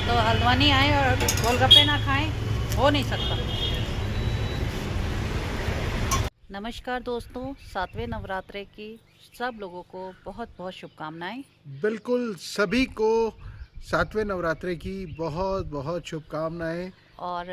तो हल्द्वानी आए और गोलगप्पे ना खाएं, हो नहीं सकता। नमस्कार दोस्तों, 7वें नवरात्रे की सब लोगों को बहुत बहुत शुभकामनाएं। बिल्कुल सभी को 7वें नवरात्रे की बहुत बहुत शुभकामनाएं। और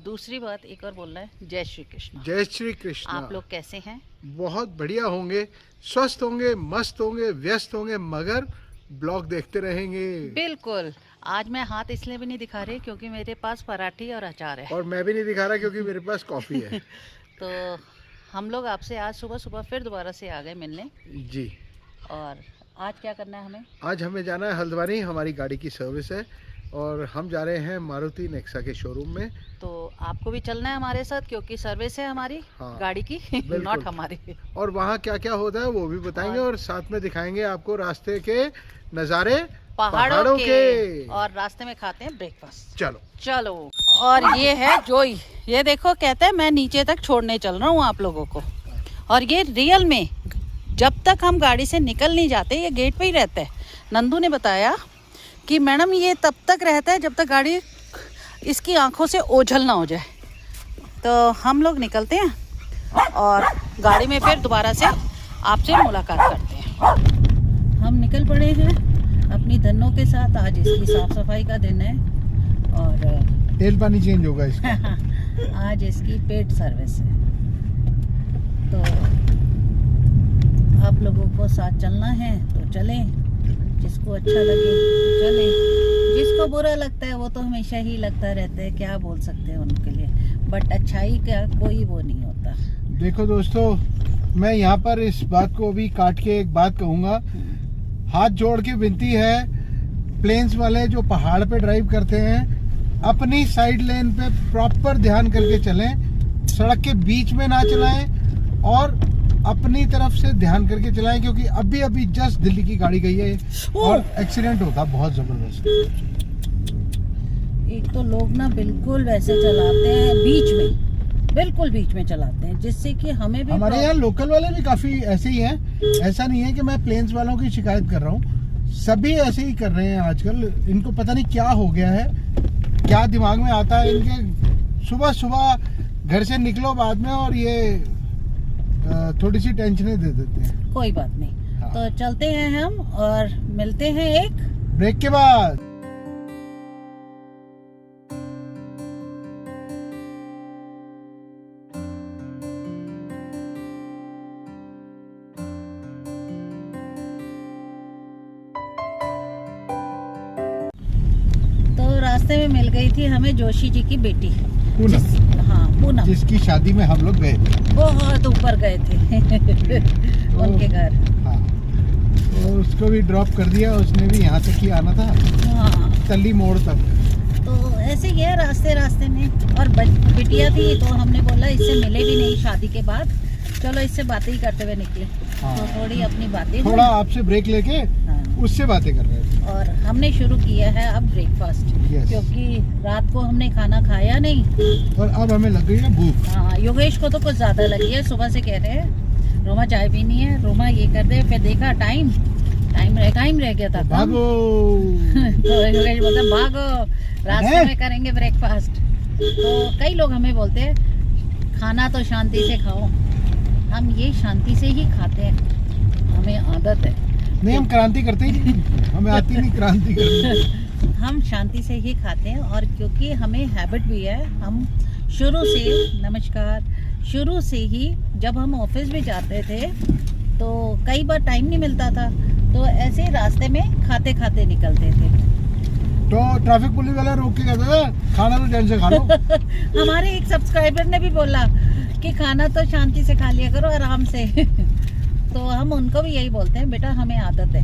दूसरी बात एक और बोलना है, जय श्री कृष्ण। जय श्री कृष्ण। आप लोग कैसे हैं? बहुत बढ़िया होंगे, स्वस्थ होंगे, मस्त होंगे, व्यस्त होंगे, मगर ब्लॉग देखते रहेंगे। बिल्कुल। आज मैं हाथ इसलिए भी नहीं दिखा रही क्योंकि मेरे पास पराठी और अचार है। और मैं भी नहीं दिखा रहा क्योंकि मेरे पास कॉफ़ी है। तो हम लोग आपसे आज सुबह सुबह फिर दोबारा से आ गए मिलने। जी। और आज क्या करना है हमें? आज हमें जाना है हल्द्वानी, हमारी गाड़ी की सर्विस है और हम जा रहे हैं मारुति नेक्सा के शोरूम में। तो आपको भी चलना है हमारे साथ क्योंकि सर्विस है हमारी गाड़ी की, नॉट हमारी। और वहाँ क्या क्या होता है वो भी बताएंगे और साथ में दिखाएंगे आपको रास्ते के नज़ारे पहाड़ों के। और रास्ते में खाते हैं ब्रेकफास्ट। चलो चलो। और ये है जोई, ये देखो कहते हैं मैं नीचे तक छोड़ने चल रहा हूँ आप लोगों को। और ये रियल में जब तक हम गाड़ी से निकल नहीं जाते ये गेट पे ही रहता है। नंदू ने बताया कि मैडम ये तब तक रहता है जब तक गाड़ी इसकी आंखों से ओझल ना हो जाए। तो हम लोग निकलते हैं और गाड़ी में फिर दोबारा से आपसे मुलाकात करते हैं। हम निकल पड़े हैं अपनी धनों के साथ। आज इसकी साफ सफाई का दिन है और तेल पानी चेंज होगा इसका। आज इसकी पेट सर्विस है। तो आप लोगों को साथ चलना है तो चलें, जिसको अच्छा लगे तो चलें, जिसको बुरा लगता है वो तो हमेशा ही लगता रहता है, क्या बोल सकते हैं उनके लिए। बट अच्छाई का कोई वो नहीं होता। देखो दोस्तों, मैं यहाँ पर इस बात को भी काट के एक बात कहूँगा, हाथ जोड़ के विनती है, प्लेन्स वाले जो पहाड़ पे ड्राइव करते हैं अपनी साइड लेन पे प्रॉपर ध्यान करके चलें, सड़क के बीच में ना चलाएं और अपनी तरफ से ध्यान करके चलाएं, क्योंकि अभी जस्ट दिल्ली की गाड़ी गई है और एक्सीडेंट होता बहुत जबरदस्त। एक तो लोग ना बिल्कुल वैसे चलाते हैं, बीच में बिल्कुल बीच में चलाते हैं, जिससे कि हमें भी। हमारे यहाँ लोकल वाले भी काफी ऐसे ही हैं। ऐसा नहीं है कि मैं प्लेन्स वालों की शिकायत कर रहा हूँ, सभी ऐसे ही कर रहे हैं आजकल। इनको पता नहीं क्या हो गया है, क्या दिमाग में आता है इनके। सुबह सुबह घर से निकलो बाद में और ये थोड़ी सी टेंशनें दे देते हैं। कोई बात नहीं। हाँ। तो चलते हैं हम और मिलते हैं एक ब्रेक के बाद। तो रास्ते में मिल गई थी हमें जोशी जी की बेटी पूनम। हाँ पूनम, जिसकी शादी में हम लोग गए थे, बहुत ऊपर गए थे उनके घर। हाँ, तो उसको भी ड्रॉप कर दिया, उसने भी यहाँ तक ही आना था। हाँ, तल्ली मोड़ तक। तो ऐसे ही है रास्ते में। और बिटिया थी तो हमने बोला इससे मिले भी नहीं शादी के बाद, चलो इससे बातें ही करते हुए निकले। हाँ। तो थोड़ी अपनी बातें, थोड़ा आपसे ब्रेक लेके उससे बातें कर रहे थे। और हमने शुरू किया है अब ब्रेकफास्ट, क्योंकि रात को हमने खाना खाया नहीं और अब हमें लग गई है भूख। हाँ, योगेश को तो कुछ ज्यादा लगी है। सुबह से कह रहे हैं रोमा चाय पीनी है, रोमा ये कर दे। फिर देखा टाइम रह गया था, भागो। तो योगेश बोलता भागो, रास्ते में करेंगे ब्रेकफास्ट। तो कई लोग हमें बोलते हैं खाना तो शांति से खाओ, हम ये शांति से ही खाते हैं, हमें आदत है। नहीं, हम क्रांति करते ही नहीं, हमें आती नहीं क्रांति करनी। हम शांति से ही खाते हैं और क्योंकि हमें हैबिट भी है। हम शुरू से ही जब हम ऑफिस भी जाते थे तो कई बार टाइम नहीं मिलता था, तो ऐसे ही रास्ते में खाते खाते निकलते थे। तो ट्रैफिक पुलिस वाला रोक के कहता था खाना तो टाइम से खा लो। हमारे एक सब्सक्राइबर ने भी बोला कि खाना तो शांति से खा लिया करो, आराम से। तो हम उनको भी यही बोलते हैं, बेटा हमें आदत है,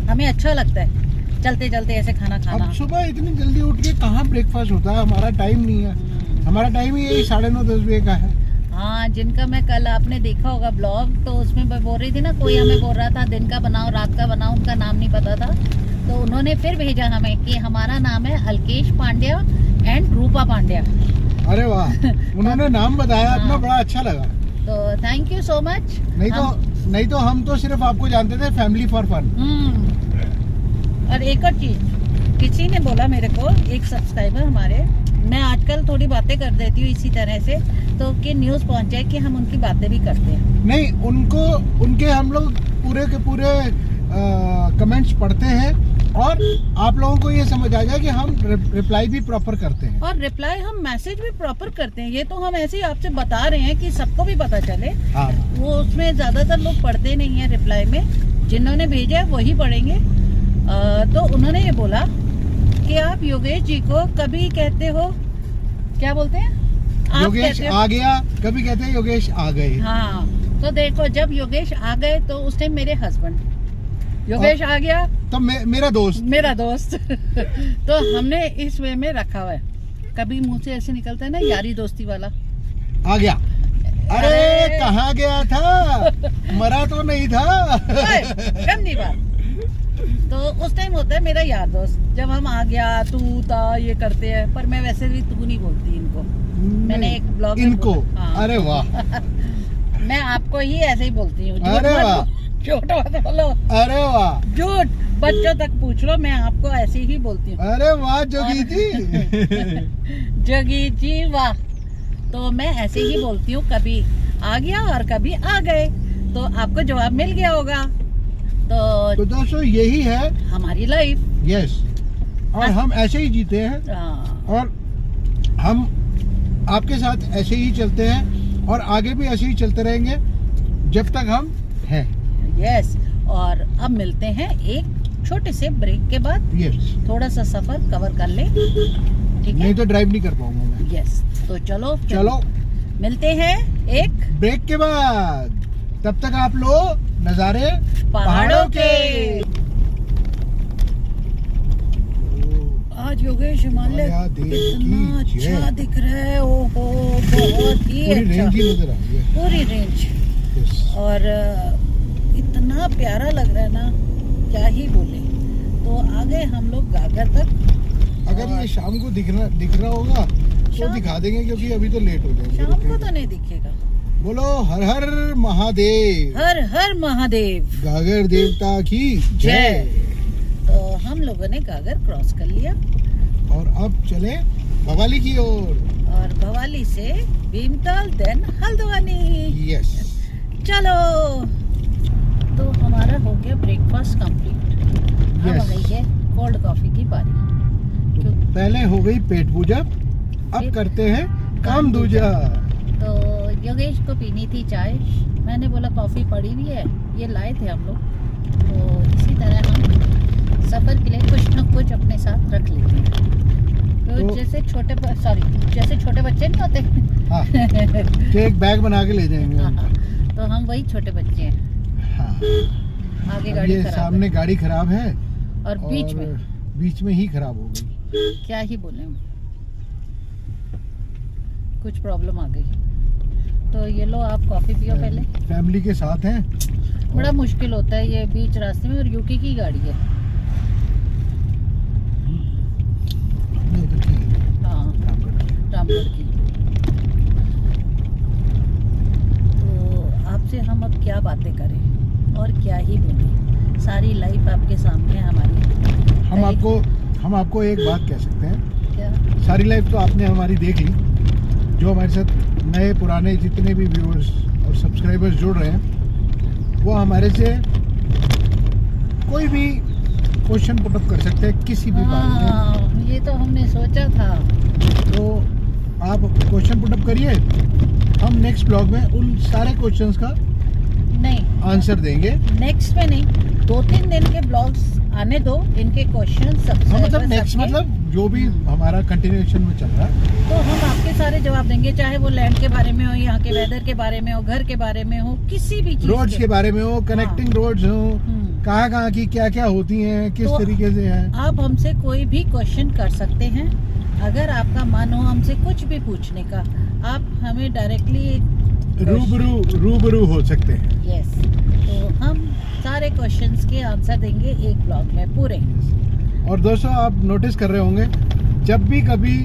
हमें अच्छा लगता है चलते चलते ऐसे खाना खाना। अब सुबह इतनी जल्दी उठ के कहाँ ब्रेकफास्ट होता है, हमारा टाइम नहीं है। हमारा टाइम ही यही 9:30-10 बजे का है। हाँ, जिनका मैं कल आपने देखा होगा ब्लॉग, तो उसमें मैं बोल रही थी ना, कोई हमें बोल रहा था दिन का बनाओ रात का बनाओ, उनका नाम नहीं पता था। तो उन्होंने फिर भेजा हमें कि हमारा नाम है अलकेश पांड्या एंड रूपा पांड्या। अरे वाह, उन्होंने नाम बताया अपना, बड़ा अच्छा लगा। तो थैंक यू सो मच। नहीं तो हम तो सिर्फ आपको जानते थे फैमिली फॉर फन। और एक और चीज किसी ने बोला मेरे को, एक सब्सक्राइबर हमारे, मैं आजकल थोड़ी बातें कर देती हूँ इसी तरह से, तो कि न्यूज़ पहुंच जाए कि हम उनकी बातें भी करते हैं। नहीं, उनके हम लोग पूरे के पूरे कमेंट्स पढ़ते हैं और आप लोगों को ये समझ आ जाए कि हम रिप्लाई भी प्रॉपर करते हैं। और रिप्लाई हम मैसेज भी प्रॉपर करते हैं। ये तो हम ऐसे ही आपसे बता रहे हैं कि सबको भी पता चले। हाँ। वो उसमें ज्यादातर लोग पढ़ते नहीं है रिप्लाई में, जिन्होंने भेजा है वही पढ़ेंगे। तो उन्होंने ये बोला कि आप योगेश जी को कभी कहते हो, क्या बोलते हैं आप? योगेश कहते हो? आ गया, कभी कहते हैं योगेश आ गए। हाँ, तो देखो जब योगेश आ गए तो उस टाइम मेरे हस्बैंड, योगेश आ गया तो मेरा दोस्त तो हमने इस वे में रखा हुआ है। कभी मुंह से ऐसे निकलता है ना यारी दोस्ती वाला, आ गया। अरे कहाँ गया था, मरा तो नहीं था। गंदी बात। तो उस टाइम होता है मेरा यार दोस्त, जब हम आ गया तू ता ये करते हैं, पर मैं वैसे भी तू नहीं बोलती इनको। मैंने एक ब्लॉग में इनको हाँ। अरे वाह। मैं आपको ही ऐसे ही बोलती हूँ। अरे वाह, झूठ मत बोलो। अरे वाह, झूठ बच्चों तक पूछ लो, मैं आपको ऐसे ही बोलती हूँ। अरे वाह जोगी जी। जोगी जी वाह। तो मैं ऐसे ही बोलती हूँ, कभी आ गया और कभी आ गए, तो आपको जवाब मिल गया होगा। तो दोस्तों यही है हमारी लाइफ। यस, और हम ऐसे ही जीते हैं और हम आपके साथ ऐसे ही चलते हैं और आगे भी ऐसे ही चलते रहेंगे जब तक हम हैं। यस, और अब मिलते हैं एक छोटे से ब्रेक के बाद। यस, थोड़ा सा सफर कवर कर ले, ठीक है? नहीं तो ड्राइव नहीं कर पाऊंगा मैं। यस, तो चलो मिलते हैं एक ब्रेक के बाद। तब तक आप लोग नजारे पहाड़ों के। आज योगेश हिमालय कितना अच्छा दिख रहा है। ओहो, बहुत ही पूरी अच्छा, रेंज ही नजर आ रही है। पूरी रेंज। यस। और इतना प्यारा लग रहा है ना, क्या ही बोले। तो आ गए हम लोग गागर तक। अगर ये शाम को दिख रहा होगा तो दिखा देंगे, क्योंकि अभी तो लेट हो जाएंगे। शाम को तो नहीं दिखेगा। बोलो हर हर महादेव, हर हर महादेव, गागर देवता की जय। तो हम लोगों ने गागर क्रॉस कर लिया और अब चले भवाली की ओर। और भवाली से भीमताल, देन हल्द्वानी। यस, चलो, तो हमारा हो गया ब्रेकफास्ट कंप्लीट। अब Yes. आ गई है कोल्ड कॉफी की बारी। तो पहले हो गई पेट पूजा, अब करते हैं काम दूजा। तो योगेश को पीनी थी चाय, मैंने बोला कॉफी पड़ी हुई है, ये लाए थे हम लोग, तो इसी तरह हम सफर के लिए कुछ न कुछ अपने साथ रख लेते हैं। तो जैसे छोटे बच्चे नहीं होते। हाँ, तो एक बैग बना के ले जाएंगे। हाँ, तो हम वही छोटे बच्चे हैं। हाँ, आगे अब गाड़ी ये खराब सामने गाड़ी खराब है है और बीच में ही खराब हो गई। क्या ही बोले हम, कुछ प्रॉब्लम आ गई। तो ये लो, आप कॉफी पियो पहले। फैमिली के साथ हैं, बड़ा मुश्किल होता है ये बीच रास्ते में, और यूके की गाड़ी है। नहीं तो ठीक है, हाँ, रामगढ़ की। तो आपसे हम अब क्या बातें करें और क्या ही बोलें, सारी लाइफ आपके सामने है हमारी। हम आपको एक बात कह सकते हैं, क्या? सारी लाइफ तो आपने हमारी देख ली। जो हमारे साथ नए पुराने जितने भी व्यूअर्स और सब्सक्राइबर्स जुड़ रहे हैं, वो हमारे से कोई भी क्वेश्चन पुटअप कर सकते हैं किसी भी बारे में। ये तो हमने सोचा था। तो आप क्वेश्चन पुटअप करिए, हम नेक्स्ट ब्लॉग में उन सारे क्वेश्चंस का नहीं, आंसर देंगे। नेक्स्ट में नहीं, 2-3 दिन के ब्लॉग्स आने दो, इनके क्वेश्चन हाँ, मतलब नेक्स्ट मतलब जो भी हमारा कंटिन्यूएशन में चल रहा है, तो हम आपके सारे जवाब देंगे, चाहे वो लैंड के बारे में हो, यहाँ के वेदर के बारे में हो, घर के बारे में हो, किसी भी चीज रोड्स के बारे में हो, कनेक्टिंग रोड्स हो, कहाँ की क्या होती हैं, किस तो तरीके से है। आप हमसे कोई भी क्वेश्चन कर सकते हैं। अगर आपका मन हो हमसे कुछ भी पूछने का, आप हमें डायरेक्टली रूबरू हो सकते हैं। यस, तो हम सारे क्वेश्चंस के आंसर देंगे एक ब्लॉग में पूरे। और दोस्तों, आप नोटिस कर रहे होंगे, जब भी कभी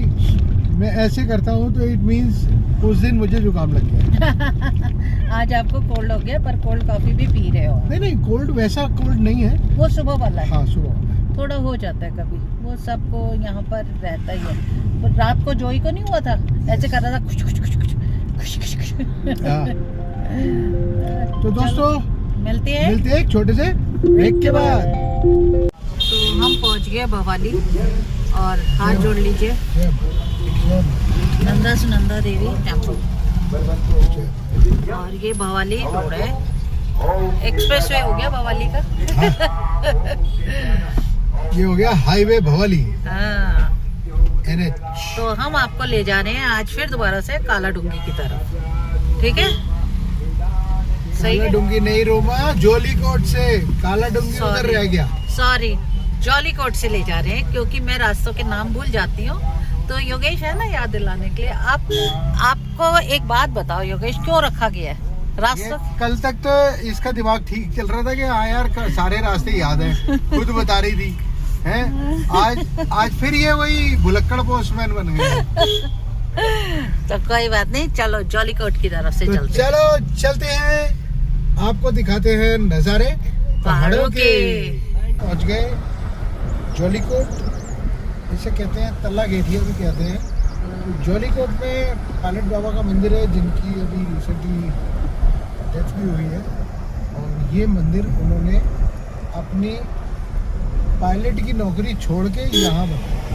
मैं ऐसे करता हूँ तो इट मींस उस दिन मुझे जुकाम लग गया। आज आपको कोल्ड हो गया, पर कोल्ड कॉफी भी पी रहे हो। नहीं, कोल्ड वैसा कोल्ड नहीं है, वो सुबह वाला है। हाँ सुबह वाला है। थोड़ा हो जाता है कभी, वो वो सबको यहाँ पर रहता ही है। तो रात को जोई को नहीं हुआ था, ऐसे कर रहा था कुछ कुछ कुछ कुछ कुछ कुछ कुछ। हाँ। तो दोस्तों मिलते हैं एक छोटे से ब्रेक के बाद। तो हम पहुँच गए भवाली और हाथ जोड़ लीजिए, नंदा सुनंदा देवी टेम्पल। और ये भवाली रोड है, एक्सप्रेसवे हो गया भवाली का। ये हो गया हाईवे भवाली। हाँ। NH। तो हम आपको ले जा रहे हैं आज फिर दोबारा से काला डूंगी की तरफ, ठीक है? सही काला है? डूंगी नहीं रोमा, जोलीकोट से काला डूंगी उधर रह गया। सॉरी, जॉलीकोट से ले जा रहे हैं क्योंकि मैं रास्तों के नाम भूल जाती हूँ। तो योगेश है ना याद दिलाने के लिए। आपको एक बात बताओ योगेश, क्यों रखा गया है रास्ता? कल तक तो इसका दिमाग ठीक चल रहा था कि हाँ यार सारे रास्ते याद हैं, खुद बता रही थी हैं। आज फिर ये वही भुलक्कड़ पोस्टमैन बन गए। तो कोई बात नहीं, चलो जॉलीकोट की तरफ से तो चलते हैं, आपको दिखाते हैं नजारे पहाड़ों के। पहुंच गए जॉलीकोट, इसे कहते हैं तल्ला गेठिया भी कहते हैं। जॉलीकोट में पायलट बाबा का मंदिर है जिनकी अभी रिसेंटली डेथ भी हुई है। और ये मंदिर उन्होंने अपनी पायलट की नौकरी छोड़ के यहाँ बनाया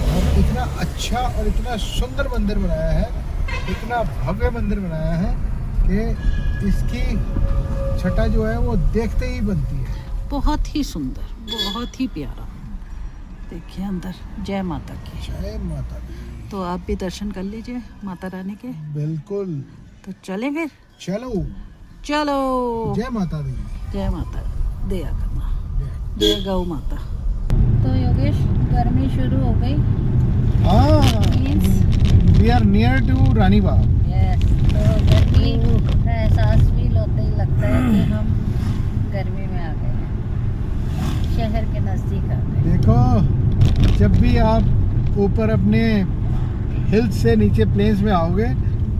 और इतना अच्छा और इतना सुंदर मंदिर बनाया है, इतना भव्य मंदिर बनाया है कि इसकी छटा जो है वो देखते ही बनती है। बहुत ही सुंदर, बहुत ही प्यारा। देखिए अंदर, जय माता की। जय माता दी। तो आप भी दर्शन कर लीजिए माता रानी के। बिल्कुल। तो चले फिर, चलो चलो। जय माता दी। जय माता दया करना, जय गौ माता। तो योगेश, गर्मी शुरू हो गई। हाँ, means we are near to Rani Bagh. Yes, तो गर्मी का एहसास फील होते ही लगता है कि हम गर्मी में आ गए हैं, शहर के नज़दीक आ गए। देखो, जब भी आप ऊपर अपने हिल्स से नीचे प्लेन्स में आओगे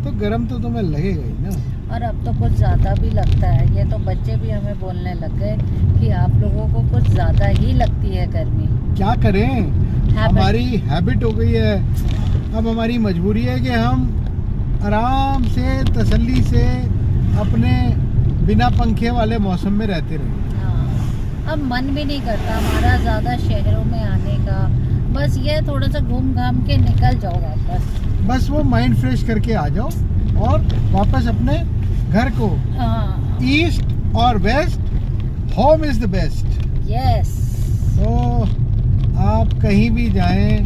तो गर्म तो तुम्हें लगेगा ही ना। और अब तो कुछ ज़्यादा भी लगता है। ये तो बच्चे भी हमें बोलने लग गए कि आप लोगों को कुछ ज़्यादा ही लगती है गर्मी। क्या करें, हमारी हैबिट हो गई है। अब हमारी मजबूरी है कि हम आराम से तसल्ली से अपने बिना पंखे वाले मौसम में रहते रहे। हाँ, अब मन भी नहीं करता हमारा ज़्यादा शहरों में आने का। बस ये थोड़ा सा घूम घाम के निकल जाओ वापस, बस वो माइंड फ्रेश करके आ जाओ और वापस अपने घर को। हाँ, ईस्ट और west, home is the best. Yes. तो आप कहीं भी जाएं,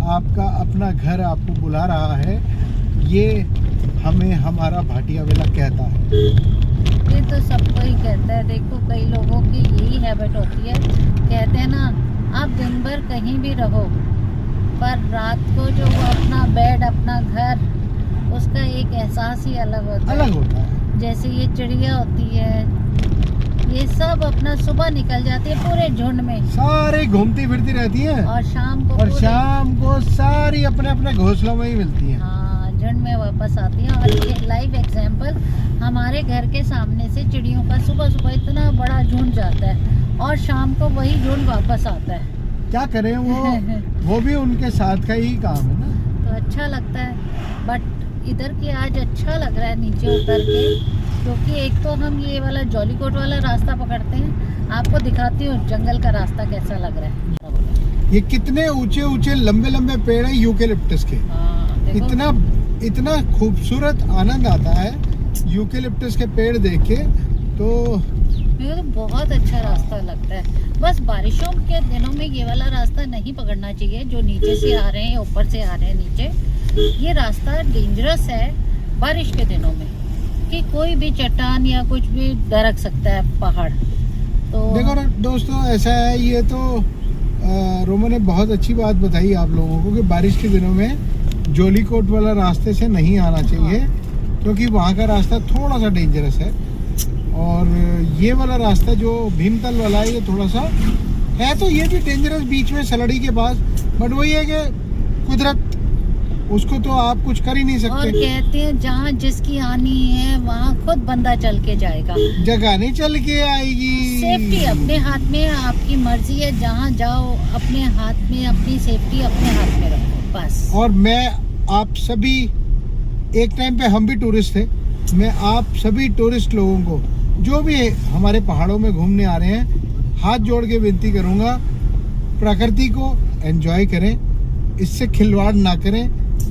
आपका अपना घर आपको बुला रहा है, ये हमें हमारा भाटिया वेला कहता है। ये तो सबको ही कहता है। देखो, कई लोगों की यही हैबिट होती है, कहते हैं ना, आप दिन भर कहीं भी रहो पर रात को जो वो अपना बेड, अपना घर, उसका एक एहसास ही अलग होता है। जैसे ये चिड़िया होती है, ये सब अपना सुबह निकल जाती है पूरे झुंड में, सारे घूमती फिरती रहती हैं और शाम को सारी अपने अपने घोंसलों में ही मिलती हैं। हाँ, झुंड में वापस आती हैं। और ये लाइव एग्जाम्पल, हमारे घर के सामने से चिड़ियों का सुबह सुबह इतना बड़ा झुंड जाता है और शाम को वही झुंड वापस आता है। क्या करें, वो भी उनके साथ का ही काम है ना। तो अच्छा लगता है। बट इधर की आज अच्छा लग रहा है नीचे उतर के, क्योंकि एक तो हम ये वाला जॉलीकोट वाला रास्ता पकड़ते हैं। आपको दिखाती हूँ जंगल का रास्ता कैसा लग रहा है। ये कितने ऊंचे ऊंचे लंबे लंबे पेड़ है यूकेलिप्टस के। देखो। इतना खूबसूरत आनंद आता है यूकेलिप्टस के पेड़ देख के। तो मुझे तो बहुत अच्छा रास्ता लगता है। बस बारिशों के दिनों में ये वाला रास्ता नहीं पकड़ना चाहिए, जो नीचे से आ रहे हैं, ऊपर से आ रहे हैं नीचे। ये रास्ता डेंजरस है बारिश के दिनों में, कि कोई भी चट्टान या कुछ भी दरक सकता है पहाड़। तो देखो ना दोस्तों, ऐसा है, ये तो रोमा ने बहुत अच्छी बात बताई आप लोगों को कि बारिश के दिनों में जॉलीकोट वाला रास्ते से नहीं आना चाहिए, क्योंकि वहाँ का रास्ता थोड़ा सा डेंजरस है। और ये वाला रास्ता जो भीमतल वाला है, ये थोड़ा सा है, तो ये भी डेंजरस, बीच में सलड़ी के पास। बट वही है कि कुदरत उसको तो आप कुछ कर ही नहीं और सकते। कहते हैं जहाँ जिसकी आनी है वहाँ खुद बंदा चल के जाएगा। जगह नहीं चल के आएगी। सेफ्टी अपने हाथ में, आपकी मर्जी है, जहाँ जाओ अपने हाथ में, अपनी सेफ्टी अपने हाथ में रखो बस। और मैं आप सभी, एक टाइम पे हम भी टूरिस्ट थे, मैं आप सभी टूरिस्ट लोगों को जो भी हमारे पहाड़ों में घूमने आ रहे हैं, हाथ जोड़ के विनती करूंगा, प्रकृति को एंजॉय करें, इससे खिलवाड़ ना करें,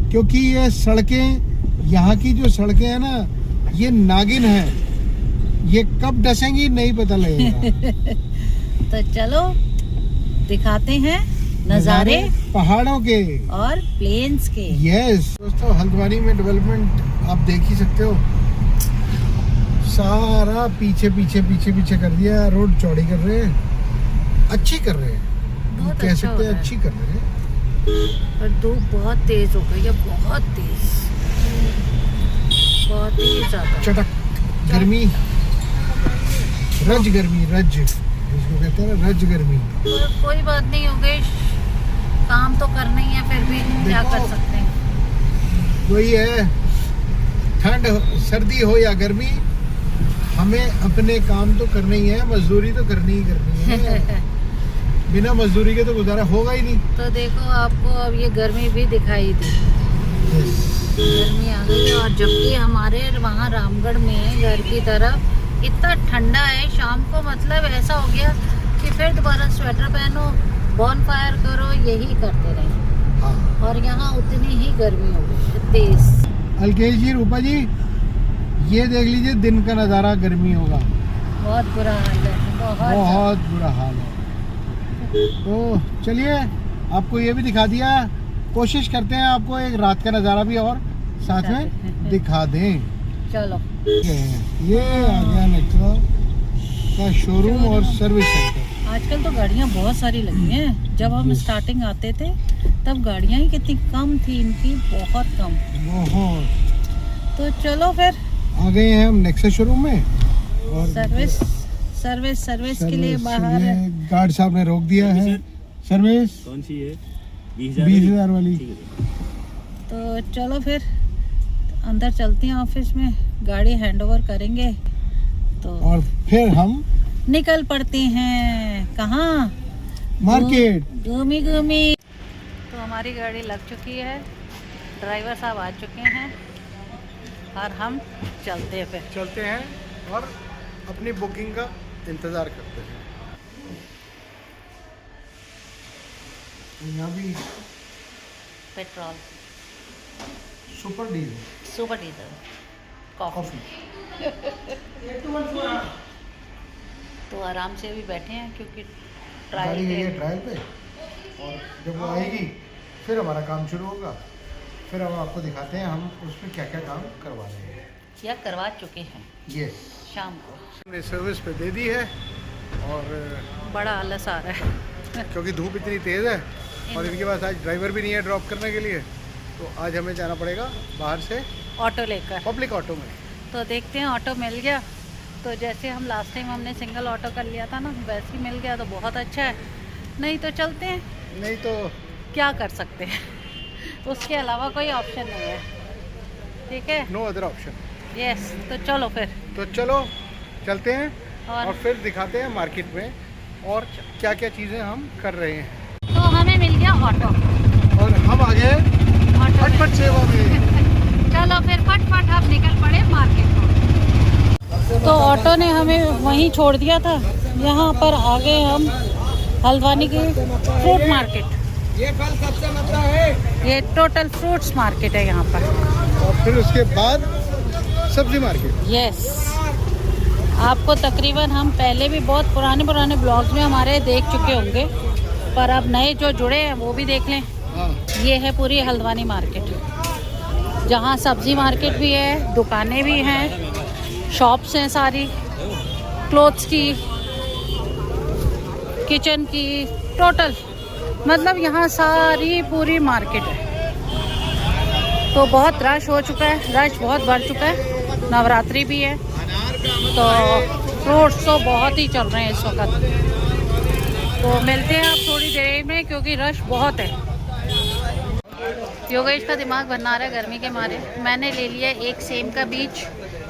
क्योंकि ये सड़कें, यहाँ की जो सड़कें हैं ना, ये नागिन है, ये कब डसेंगी नहीं पता लगेगा। तो चलो दिखाते हैं नज़ारे पहाड़ों के और प्लेन्स के। यस दोस्तों, हल्द्वानी में डेवलपमेंट आप देख ही सकते हो, सारा पीछे पीछे पीछे पीछे कर दिया, रोड चौड़ी कर रहे हैं, अच्छी कर रहे हैं, बहुत कह अच्छा सकते हैं हो रहा है। अच्छी कर रहे हैं। पर धूप बहुत तेज हो गई है, बहुत तेज, बहुत ही ज्यादा चटक गर्मी, रज गर्मी, रज इसको कहते हैं ना, रज गर्मी। पर कोई बात नहीं, हो गई, काम तो करना ही है, फिर भी क्या देखो, कर सकते हैं। वही है, ठंड सर्दी हो या गर्मी, हमें अपने काम तो करना ही है, मजदूरी तो करनी ही करनी है। बिना मजदूरी के तो गुजारा होगा ही नहीं। तो देखो आपको अब ये गर्मी भी दिखाई दी, गर्मी आ गई। और जबकि हमारे वहाँ रामगढ़ में घर की तरफ इतना ठंडा है, शाम को मतलब ऐसा हो गया कि फिर दोबारा स्वेटर पहनो, बॉन फायर करो, यही करते रहे। हाँ। और यहाँ उतनी ही गर्मी हो गई तेज। अलकेश जी, रूपा जी, ये देख लीजिए दिन का नज़ारा, गर्मी होगा, बहुत बुरा हाल है, बहुत बुरा हाल है। तो चलिए आपको ये भी दिखा दिया, कोशिश करते हैं आपको एक रात का नज़ारा भी और साथ में दिखा दें। चलो ये आ गया नेक्सा का शोरूम और सर्विस सेंटर। आजकल तो गाड़ियाँ बहुत सारी लगी हैं, जब हम स्टार्टिंग आते थे तब गाड़ियाँ ही कितनी कम थी इनकी, बहुत कम। बहुत। तो चलो फिर आ गए हैं हम नेक्सा शोरूम में, और सर्विस के लिए बाहर है। गार्ड साहब ने रोक दिया है। सर्विस कौन सी है? 20,000 वाली। तो चलो फिर अंदर चलते हैं, ऑफिस में गाड़ी हैंडओवर करेंगे तो और फिर हम निकल पड़ते हैं। कहाँ? मार्केट। घूमी घूमी। तो हमारी गाड़ी लग चुकी है, ड्राइवर साहब आ चुके हैं और हम चलते हैं फिर। चलते हैं और अपनी बुकिंग का इंतज़ार करते हैं। यहाँ भी पेट्रोल, सुपर डीजल कॉफ़ी। तो आराम से अभी बैठे हैं क्योंकि गाड़ी गई है ट्रायल ट्रायल पे, और जब वो आएगी फिर हमारा काम शुरू होगा, फिर हम आपको दिखाते हैं हम उसमें क्या क्या काम करवा रहे हैं या करवा चुके हैं ये शाम को। हमने सर्विस पे दे दी है, और बड़ा आलस आ रहा है क्योंकि धूप इतनी तेज़ है और इनके पास आज ड्राइवर भी नहीं है ड्रॉप करने के लिए, तो आज हमें जाना पड़ेगा बाहर से ऑटो लेकर। पब्लिक ऑटो में। तो देखते हैं, ऑटो मिल गया तो जैसे हम लास्ट टाइम हमने सिंगल ऑटो कर लिया था ना, वैसे ही मिल गया तो बहुत अच्छा है, नहीं तो चलते हैं, नहीं तो क्या कर सकते हैं उसके अलावा कोई ऑप्शन नहीं है। ठीक है, नो अदर ऑप्शन। यस। तो चलो फिर, तो चलो चलते हैं और और फिर दिखाते हैं मार्केट में और क्या क्या चीज़ें हम कर रहे हैं। तो हमें मिल गया ऑटो और हम आ गए ऑटो में। फटफट सेवा में। चलो फिर फटफट हम निकल पड़े मार्केट को। तो ऑटो ने हमें वहीं छोड़ दिया था, यहाँ पर आ गए हम हल्द्वानी की फ्रूट मार्केट। ये फल सबसे मतलब है, ये टोटल फ्रूट्स मार्केट है यहाँ पर। और फिर उसके बाद सब्जी मार्केट। यस, आपको तकरीबन हम पहले भी बहुत पुराने ब्लॉग्स में हमारे देख चुके होंगे, पर अब नए जो जुड़े हैं वो भी देख लें। हाँ, ये है पूरी हल्द्वानी मार्केट, जहाँ सब्जी मार्केट भी है, दुकानें भी हैं, शॉप्स हैं सारी, क्लोथ्स की, किचन की, टोटल मतलब यहाँ सारी पूरी मार्केट है। तो बहुत रश हो चुका है, रश बहुत बढ़ चुका है, नवरात्रि भी है तो फ्रूट्स तो बहुत ही चल रहे हैं इस वक्त। तो मिलते हैं आप थोड़ी देर में क्योंकि रश बहुत है। योगेश का दिमाग बना रहा है गर्मी के मारे। मैंने ले लिया एक सेम का बीज,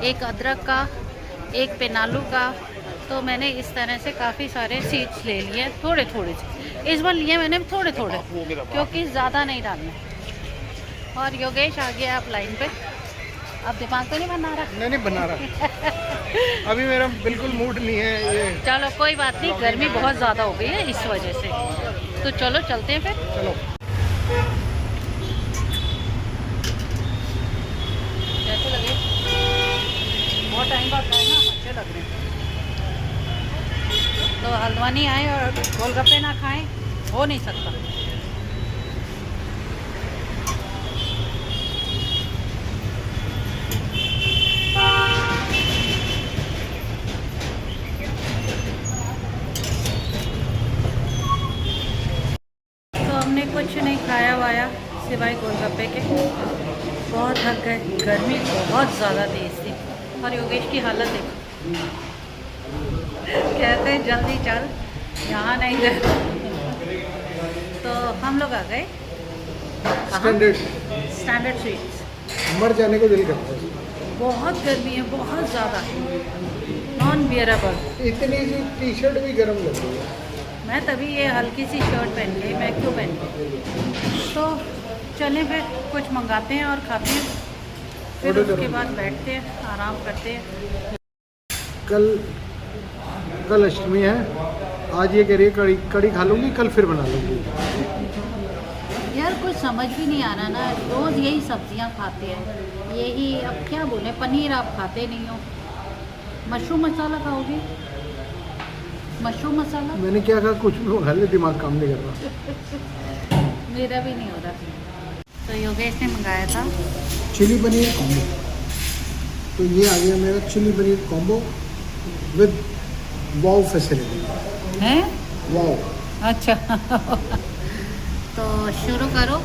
एक अदरक का, एक पेनालू का। तो मैंने इस तरह से काफ़ी सारे सीड्स ले लिए, थोड़े थोड़े से इस बार लिए मैंने, थोड़े थोड़े, क्योंकि ज़्यादा नहीं डालने। और योगेश आ गया आप लाइन पे। अब दिमाग तो नहीं बना रहा? नहीं बना रहा। अभी मेरा बिल्कुल मूड नहीं है ये। चलो कोई बात नहीं, गर्मी बहुत ज़्यादा हो गई है इस वजह से। तो चलो चलते हैं फिर। चलो। कैसे लगे? बहुत टाइम बाद खाए ना, अच्छे लग रहे हैं। तो हल्द्वानी आए और गोलगप्पे ना खाएं, हो नहीं सकता। तो हमने कुछ नहीं खाया वाया सिवाय गोलगप्पे के। बहुत थक गए, गर्मी बहुत ज़्यादा तेज थी। और योगेश की हालत देखो, कहते हैं जल्दी चल, यहाँ नहीं जाता। तो हम लोग आ गए स्टैंडर्ड स्वीट्स। मर जाने को दिल करता है। बहुत गर्मी है, बहुत ज़्यादा, नॉन बियरेबल। इतनी सी टी शर्ट भी गर्म लग रही है। मैं तभी ये हल्की सी शर्ट पहन गई, मैं क्यों पहन गई। तो चलें फिर कुछ मंगाते हैं और खाते हैं, फिर उसके बाद बैठते हैं, आराम करते हैं। कल अष्टमी है, आज ये कह रही है कड़ी खा लूँगी, कल फिर बना लूँगी। यार कुछ समझ भी नहीं आ रहा ना, रोज़ यही सब्जियां खाते हैं, यही अब क्या बोले, पनीर आप खाते नहीं हो, मशरूम मसाला खाओगे? मशरूम मसाला मैंने क्या कहा, कुछ भी खा ले, दिमाग काम नहीं कर रहा। मेरा भी नहीं हो रहा। तो योगेश ने मंगाया था चिली पनीर कॉम्बो। तो ये आ गया मेरा chilli paneer combo with wow facility है। वाव। अच्छा तो शुरू करो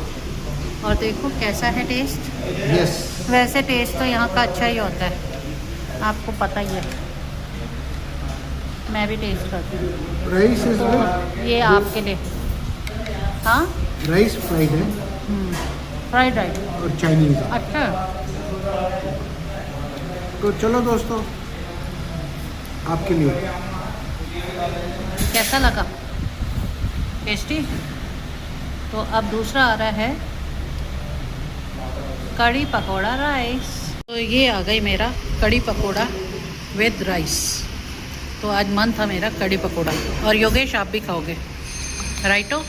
और देखो कैसा है टेस्ट। यस। वैसे टेस्ट तो यहाँ का अच्छा ही होता है, आपको पता ही है। मैं भी टेस्ट करती हूँ। राइस इज ये आपके लिए। हाँ, राइस फ्राइड है फ्राइड राइस और चाइनीज। अच्छा। तो चलो दोस्तों, आपके लिए कैसा लगा? टेस्टी। तो अब दूसरा आ रहा है कड़ी पकोड़ा राइस। तो ये आ गई मेरा कड़ी पकोड़ा विद राइस। तो आज मन था मेरा कड़ी पकोड़ा। और योगेश आप भी खाओगे, राइटो?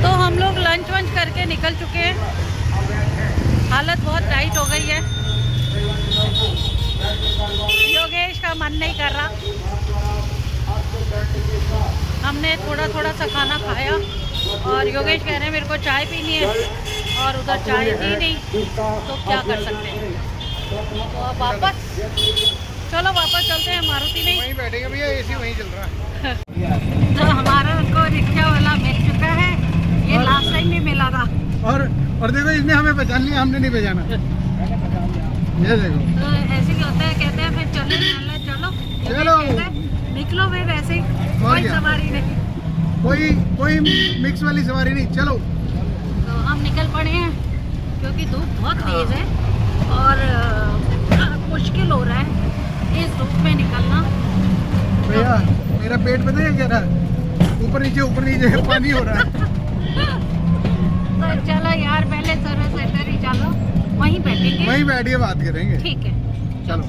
तो हम लोग लंच वंच करके निकल चुके हैं। हालत बहुत टाइट हो गई है, योगेश का मन नहीं कर रहा। हमने थोड़ा थोड़ा सा खाना खाया और योगेश कह रहे हैं मेरे को चाय पीनी है, और उधर चाय थी नहीं, तो क्या कर सकते हैं। तो अब वापस चलो, वापस चलते हैं मारुति में। वहीं बैठेंगे भैया, एसी वहीं चल रहा है। तो हमारा उनको रिक्शा वाला मिल चुका है, ये लास्ट टाइम भी मिला था। और देखो, इसने हमें पहचान लिया, हमने नहीं पहचाना। ये देखो। तो ऐसे ही होता है, कहते हैं फिर चलो चलो निकलो, फिर ऐसे ही कोई सवारी नहीं, कोई मिक्स वाली सवारी नहीं, चलो। तो हम निकल पड़े हैं क्योंकि धूप बहुत तेज है और मुश्किल हो रहा है इस धूप में निकलना। भैया मेरा पेट पता है क्या रहा है, ऊपर नीचे पानी हो रहा है। तो चलो यार, पहले सर्विस सेंटर ही चलो, वहीं बैठेंगे, वहीं बैठिए, बात करेंगे। ठीक है चलो।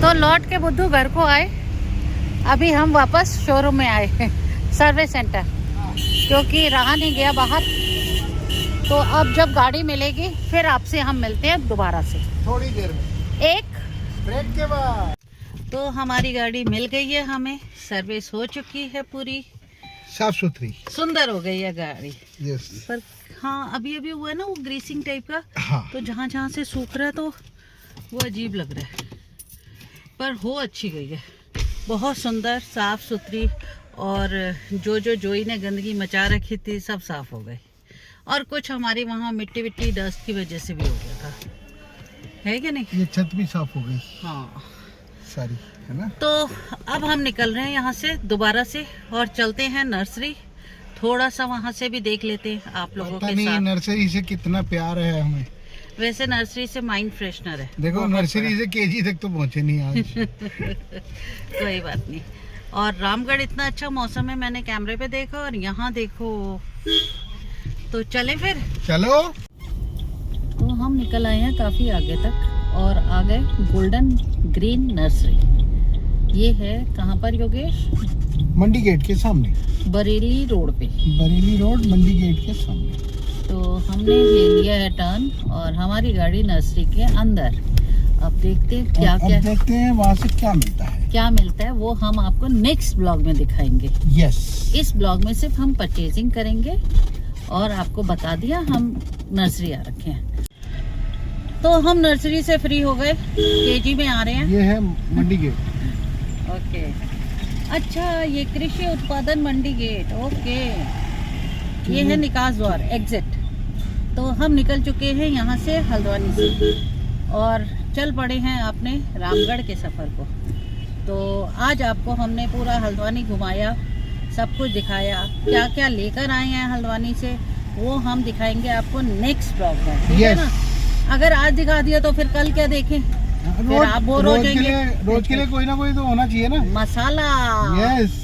तो लौट के बुद्धू घर को आए। अभी हम वापस शोरूम में आए हैं, सर्विस सेंटर, क्योंकि रहा नहीं गया बाहर। तो अब जब गाड़ी मिलेगी फिर आपसे हम मिलते हैं दोबारा से थोड़ी देर में, एक ब्रेक के बाद। तो हमारी गाड़ी मिल गई है, हमें सर्विस हो चुकी है, पूरी साफ सुथरी सुंदर हो गई है गाड़ी। यस। पर हाँ, अभी हुआ है ना वो ग्रीसिंग टाइप का। हाँ। तो जहाँ जहाँ से सूख रहा है तो वो अजीब लग रहा है, पर हो अच्छी गई है, बहुत सुंदर साफ सुथरी। और जो जोई ने गंदगी मचा रखी थी सब साफ हो गई। और कुछ हमारे वहाँ मिट्टी विट्टी डस्ट की वजह से भी हो गया था, है कि नहीं? ये छत भी साफ हो गई हाँ सारी, है ना? तो अब हम निकल रहे हैं यहाँ से दोबारा से और चलते हैं नर्सरी, थोड़ा सा वहाँ से भी देख लेते हैं आप लोगों पता के नहीं साथ। नर्सरी से कितना प्यार है हमें। वैसे नर्सरी से माइंड फ्रेशनर है, देखो बहुत नर्सरी बड़ा। से केजी तक तो पहुँचे नहीं आज। कोई बात नहीं। और रामगढ़ इतना अच्छा मौसम है, मैंने कैमरे पे देखा, और यहाँ देखो। तो चले फिर, चलो। तो हम निकल आए हैं काफी आगे तक और आ गए गोल्डन ग्रीन नर्सरी। ये है कहाँ पर योगेश? मंडी गेट के सामने, बरेली रोड पे। बरेली रोड मंडी गेट के सामने। तो हमने ले लिया है टर्न और हमारी गाड़ी नर्सरी के अंदर। अब देखते हैं क्या अब क्या देखते हैं वहाँ से क्या मिलता है। वो हम आपको नेक्स्ट ब्लॉग में दिखाएंगे। यस। इस ब्लॉग में सिर्फ हम परचेजिंग करेंगे और आपको बता दिया हम नर्सरी आ रखे हैं। तो हम नर्सरी से फ्री हो गए, केजी में आ रहे हैं। ये है मंडी गेट। ओके, अच्छा ये कृषि उत्पादन मंडी गेट। ओके, ये है निकास द्वार, एग्जिट। तो हम निकल चुके हैं यहाँ से हल्द्वानी से और चल पड़े हैं अपने रामगढ़ के सफ़र को। तो आज आपको हमने पूरा हल्द्वानी घुमाया, सब कुछ दिखाया, क्या क्या लेकर आए हैं हल्द्वानी से वो हम दिखाएंगे आपको नेक्स्ट ब्लॉग में, ठीक है ना? अगर आज दिखा दिया तो फिर कल क्या देखें? फिर आप बोर हो जाएंगे। रोज के लिए कोई ना कोई तो होना चाहिए ना, मसाला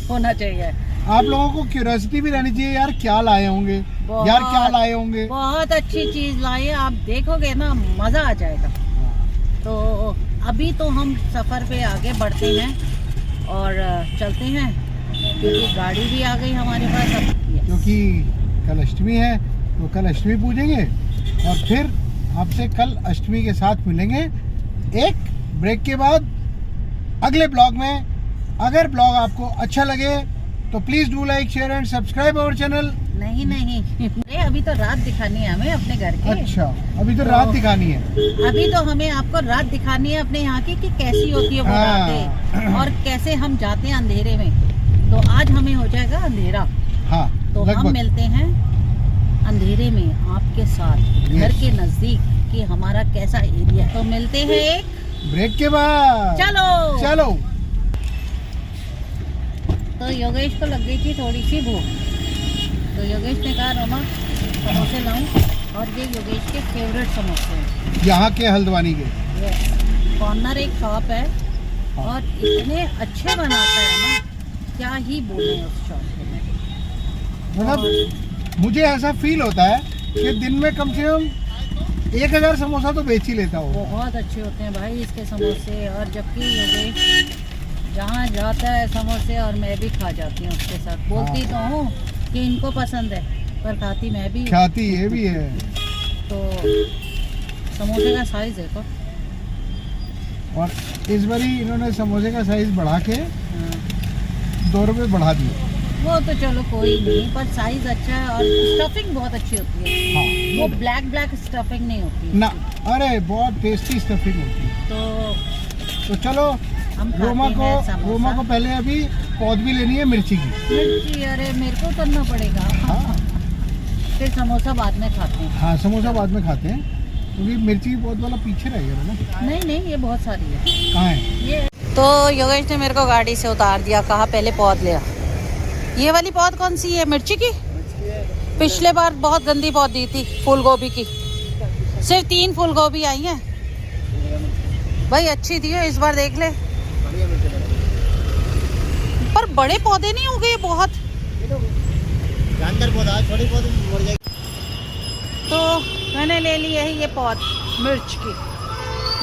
होना चाहिए। आप लोगों को क्यूरियोसिटी भी रहनी चाहिए यार, क्या लाए होंगे यार, क्या लाए होंगे। बहुत अच्छी चीज लाए, आप देखोगे ना मजा आ जाएगा। तो अभी तो हम सफर पे आगे बढ़ते हैं और चलते हैं, क्योंकि गाड़ी भी आ गई हमारे पास अब। क्योंकि कल अष्टमी है, तो कल अष्टमी पूजेंगे और फिर आपसे कल अष्टमी के साथ मिलेंगे एक ब्रेक के बाद अगले ब्लॉग में। अगर ब्लॉग आपको अच्छा लगे तो please do like, share and subscribe our channel. नहीं अभी तो रात दिखानी है हमें अपने घर की। अच्छा, अभी तो रात दिखानी है। अभी तो हमें आपको रात दिखानी है अपने यहाँ की, कि कैसी होती है वो रातें और कैसे हम जाते हैं अंधेरे में। तो आज हमें हो जाएगा अंधेरा। हाँ, तो हम मिलते हैं अंधेरे में आपके साथ घर के नजदीक कि हमारा कैसा एरिया है। तो मिलते हैं एक ब्रेक के बाद। चलो। तो योगेश को लग गई थी थोड़ी सी भूख, तो योगेश ने कहा रोमा समोसे लाऊं, और ये योगेश के फेवरेट समोसे हैं यहाँ के हल्द्वानी के। कॉर्नर एक शॉप है और इतने अच्छे बनाता है ना, क्या ही बोले उस शॉप के। मतलब मुझे ऐसा फील होता है कि दिन में कम से कम 1000 समोसा तो बेच ही लेता हो। बहुत अच्छे होते हैं भाई इसके समोसे। और जबकि योगेश जहाँ जाता है समोसे, और मैं भी खा जाती हूँ उसके साथ। बोलती तो हूँ कि इनको पसंद है, पर खाती मैं भी, खाती ये भी है। तो समोसे का साइज देखो। और इस बारी इन्होंने समोसे का साइज बढ़ा के हाँ। 2 रुपए बढ़ा दिए। वो तो चलो कोई नहीं, पर साइज अच्छा है और स्टफिंग बहुत अच्छी होती है। हाँ, वो ब्लैक स्टफिंग नहीं होती ना, अरे बहुत टेस्टी स्टफिंग होती है। तो चलो हम रोमा को पहले अभी पौध भी लेनी है मिर्ची की। मिर्ची, अरे मेरे को करना पड़ेगा। हाँ, फिर समोसा बाद में खाते हैं। हाँ समोसा बाद में खाते हैं, क्योंकि मिर्ची की पौध वाला पीछे रह गया ना। नहीं ये बहुत सारी है। कहाँ है ये तो योगेश ने मेरे को गाड़ी से उतार दिया, कहा पहले पौध ले। ये वाली पौध कौन सी है? मिर्ची की। पिछले बार बहुत गंदी पौध दी थी फूल गोभी की, सिर्फ 3 फूल गोभी आई हैं भाई, अच्छी दी है इस बार, देख ले। पर बड़े पौधे नहीं हो गए बहुत, पौधा छोटी पौध मर जाएगी। तो मैंने ले ली है ये पौध मिर्च की।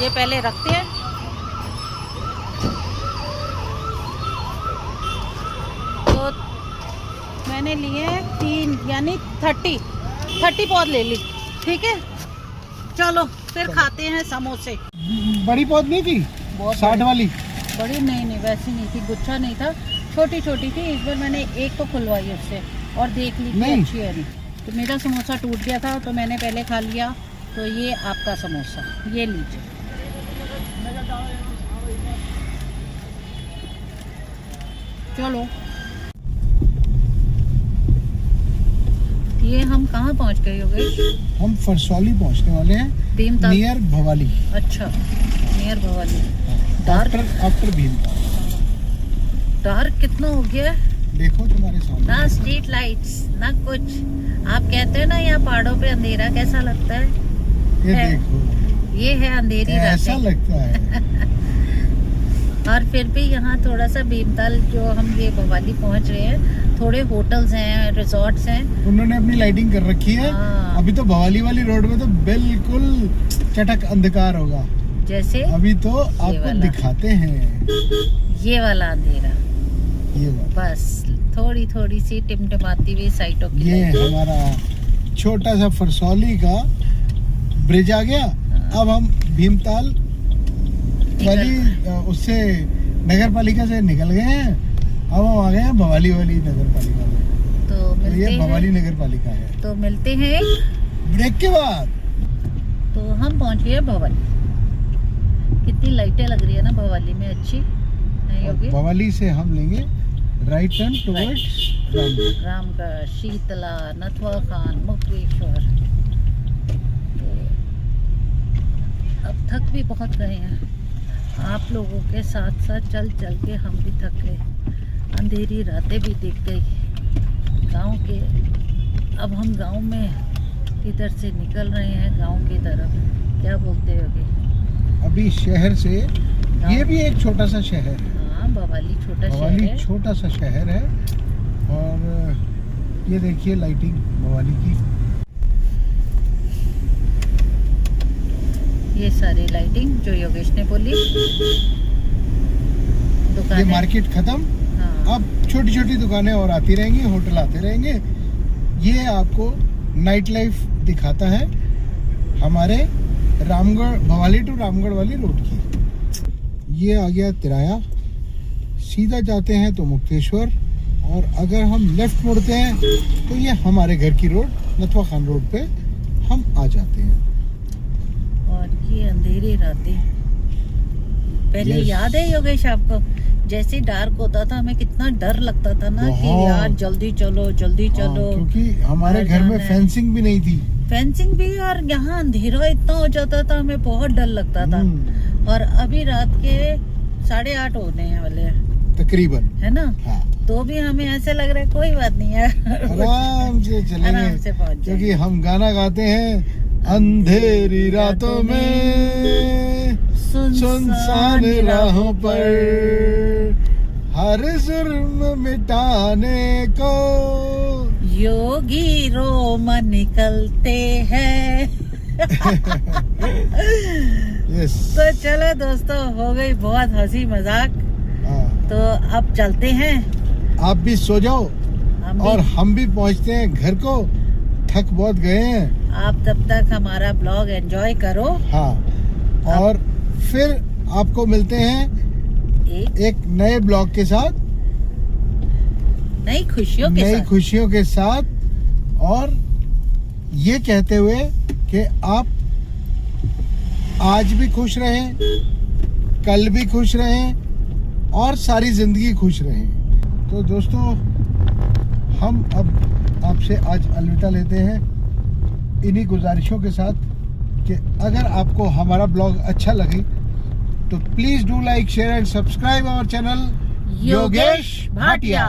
ये पहले रखते हैं। तो मैंने लिए 3 यानी 30 पौध ले ली, ठीक है। चलो फिर खाते हैं समोसे। बड़ी पौध नहीं थी? बहुत 60 वाली? बड़ी नहीं वैसी नहीं थी, गुच्छा नहीं था, छोटी थी। इस बार मैंने एक तो खुलवाई उससे और देख ली थी अच्छी है नहीं। तो मेरा समोसा टूट गया था तो मैंने पहले खा लिया। तो ये आपका समोसा, ये लीजिए। चलो ये हम कहाँ पहुँच गए योगेश? हम फरसौली पहुंचने वाले हैं, भीमताल। नियर भवाली। अच्छा, near Bhowali. Dark after Bhimtal. Dark कितना हो गया है? देखो तुम्हारे सामने। ना स्ट्रीट लाइट्स ना कुछ। आप कहते हैं ना यहाँ पहाड़ों पे अंधेरा कैसा लगता है? ये है। देखो, ये है अंधेरी ऐसा रातें। लगता है। और फिर भी यहाँ थोड़ा सा भीमताल जो हम ये भवाली पहुँच रहे हैं, थोड़े होटल्स हैं, रिजॉर्ट्स हैं। उन्होंने अपनी लाइटिंग कर रखी है। हाँ। अभी तो भवाली वाली रोड में तो बिल्कुल चटक अंधकार होगा। जैसे अभी तो आपको वाला। दिखाते हैं ये वाला अंधेरा, ये वाला। बस थोड़ी थोड़ी सी टिमटिमाती हुई साइटों की ये लाइट। हमारा छोटा सा फरसौली का ब्रिज आ गया। अब हम भीमताल वाली उससे नगर पालिका से निकल गए हैं। अब हम आ गए हैं भवाली वाली नगर पालिका में। तो तो मिलते ये भवाली हैं, नगर पालिका है। तो मिलते हैं। ब्रेक के बाद तो हम पहुंच गए भवाली। कितनी लाइटें लग रही है ना भवाली में, अच्छी है योगी। भवाली से हम लेंगे right turn towards Ramgarh. Ramgarh, Sheetla, Nathuakhan, Mukteshwar. तो अब थक भी बहुत गए हैं, आप लोगों के साथ साथ चल चल के हम भी थक गए। अंधेरी रातें भी दिख गई गांव के। अब हम गांव में इधर से निकल रहे हैं, गांव की तरफ। क्या बोलते होगे? अभी शहर से, ये भी एक छोटा सा शहर है। हाँ, भवाली छोटा शहर भवाली है। छोटा सा शहर है। और ये देखिए लाइटिंग भवाली की। ये सारी लाइटिंग जो योगेश ने बोली। ये दुकानें, मार्केट खत्म। हाँ, अब छोटी छोटी दुकानें और आती रहेंगी, होटल आते रहेंगे। ये आपको नाइट लाइफ दिखाता है हमारे रामगढ़, भवाली टू रामगढ़ वाली रोड की। ये आ गया तिराया। सीधा जाते हैं तो मुक्तेश्वर, और अगर हम लेफ्ट मुड़ते हैं तो ये हमारे घर की रोड, नथवा खान रोड पे हम आ जाते हैं। और ये अंधेरी रातें। पहले Yes. याद है योगेश आपको, जैसे डार्क होता था हमें कितना डर लगता था ना कि बहुत। यार जल्दी चलो जल्दी चलो। हाँ, क्योंकि हमारे बाहर घर में जाना है। फेंसिंग भी नहीं थी। फेंसिंग भी, और यहाँ अंधेरा इतना हो जाता था, हमें बहुत डर लगता था। और अभी रात के 8:30 होने वाले हैं, तकरीबन। है ना? हाँ, तो भी हमें ऐसे लग रहा है कोई बात नहीं है, आराम से चलेंगे। आराम से पहुंच क्योंकि जाएंगे। हम गाना गाते हैं, अंधेरी रातों में सुनसान राहों पर हर जुर्म मिटाने को योगी रोम निकलते हैं। यस। तो चलो दोस्तों, हो गई बहुत हंसी मजाक। तो अब चलते हैं। आप भी सो जाओ हम भी, और हम भी पहुंचते हैं घर को। थक बहुत गए हैं। आप तब तक हमारा ब्लॉग एंजॉय करो। हाँ, और फिर आपको मिलते हैं एक नए ब्लॉग के साथ, नई खुशियों के नई साथ। खुशियों के साथ, और ये कहते हुए कि आप आज भी खुश रहें, कल भी खुश रहें और सारी जिंदगी खुश रहें। तो दोस्तों, हम अब आपसे आज अलविदा लेते हैं इन्हीं गुजारिशों के साथ कि अगर आपको हमारा ब्लॉग अच्छा लगे तो please do like, share and subscribe our channel Yogesh Bhatia.